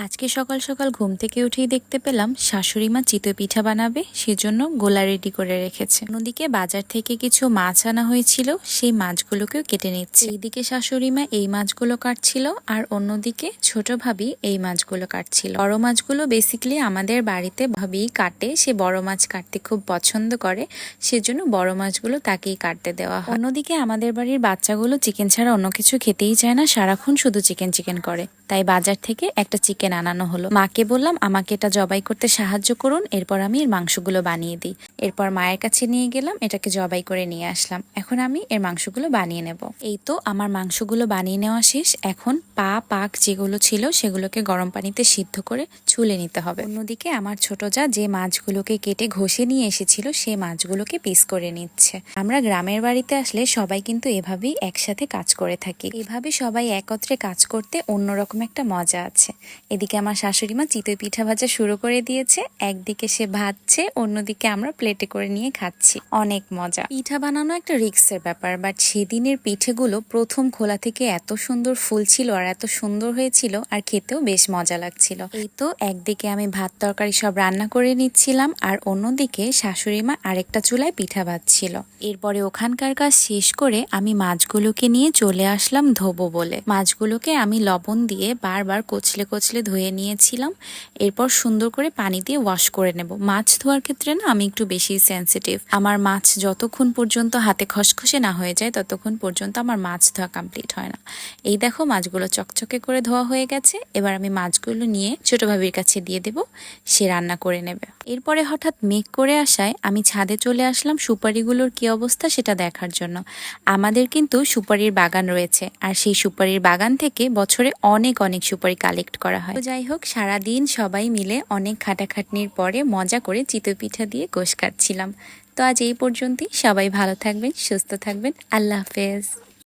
আজকে সকাল সকাল ঘুম থেকে উঠেই দেখতে পেলাম শাশুড়ি মা চিতই পিঠা বানাবে, সেজন্য গোলা রেডি করে রেখেছে। অন্যদিকে বাজার থেকে কিছু মাছ আনা হয়েছিল, সেই মাছগুলোকেও কেটে নিচ্ছে। এইদিকে শাশুড়ি মা এই মাছগুলো কাটছিল আর অন্যদিকে ছোট ভাবি এই মাছগুলো কাটছিল। বড় মাছগুলো বেসিক্যালি আমাদের বাড়িতে ভাবি কাটে, সে বড় মাছ কাটতে খুব পছন্দ করে, সেজন্য বড় মাছগুলো তাকেই কাটতে দেওয়া হয়। অন্যদিকে আমাদের বাড়ির বাচ্চাগুলো চিকেন ছাড়া অন্য কিছু খেতেই চায় না, সারাক্ষণ শুধু চিকেন চিকেন করে। তাই বাজার থেকে একটা চিকেন আনানো হলো। মাকে বললাম আমাকে এটা জবাই করতে সাহায্য করুন, এরপর আমি এর মাংসগুলো বানিয়ে দিই। এরপর মায়ের কাছে নিয়ে গেলাম, এটাকে জবাই করে নিয়ে আসলাম। এখন আমি এর মাংসগুলো বানিয়ে নেব। এই তো আমার মাংসগুলো বানিয়ে নেওয়া শেষ। এখন পাক যেগুলো ছিল সেগুলোকে গরম পানিতে সিদ্ধ করে ছুলে নিতে হবে। অন্যদিকে আমার ছোট যা যে মাছগুলোকে কেটে ঘষে নিয়ে এসেছিল সেই মাছগুলোকে পিস করে নিচ্ছে। আমরা গ্রামের বাড়িতে আসলে সবাই কিন্তু এভাবেই একসাথে কাজ করে থাকি। এভাবে সবাই একত্রে কাজ করতে অন্যরকম একটা মজা আছে। এদিকে আমার শাশুড়ি মা চিতই পিঠা ভাজা শুরু করে দিয়েছে। একদিকে সে ভাজছে, অন্যদিকে আমরা প্লেটে করে নিয়ে খাচ্ছি। অনেক মজা। পিঠা বানানো একটা রিস্কের ব্যাপার, বাট সেদিনের পিঠেগুলো প্রথম খোলা থেকে এত সুন্দর ফুলছিল আর এত সুন্দর হয়েছিল, আর খেতেও বেশ মজা লাগছিল। এই তো একদিকে আমি ভাত তরকারি সব রান্না করে নিচ্ছিলাম, আর অন্যদিকে শাশুড়ি মা আরেকটা চুলায় পিঠা ভাজছিল। এরপরে ওখানকার কাজ শেষ করে আমি মাছগুলোকে নিয়ে চলে আসলাম ধোবো বলে। মাছগুলোকে আমি লবণ দিয়ে বারবার কচলে কচলে ধুয়ে নিয়েছিলাম। এরপর সুন্দর করে পানি দিয়ে ওয়াশ করে নেব। মাছ ধোয়ার ক্ষেত্রে না আমি একটু বেশি সেন্সিটিভ। আমার মাছ যতক্ষণ পর্যন্ত হাতে খসখসে না হয়ে যায় ততক্ষণ পর্যন্ত আমার মাছ ধোয়া কমপ্লিট হয় না। এই দেখো মাছগুলো চকচকে করে ধোয়া হয়ে গেছে। এবার আমি মাছগুলো নিয়ে ছোট ভাবির কাছে দিয়ে দেব, সে রান্না করে নেবে। এরপরে হঠাৎ মেঘ করে আসায় আমি ছাদে চলে আসলাম সুপারিগুলোর কি অবস্থা সেটা দেখার জন্য। আমাদের কিন্তু সুপারির বাগান রয়েছে, আর সেই সুপারির বাগান থেকে বছরে অনেক অনেক সুপারি কালেক্ট করা হয়। তো যাই হোক, সারাদিন সবাই মিলে অনেক খাটাখাটনির পরে মজা করে চিতই পিঠা দিয়ে গোশ কাটছিলাম। তো আজ এই পর্যন্তই। সবাই ভালো থাকবেন, সুস্থ থাকবেন। আল্লাহ হাফেজ।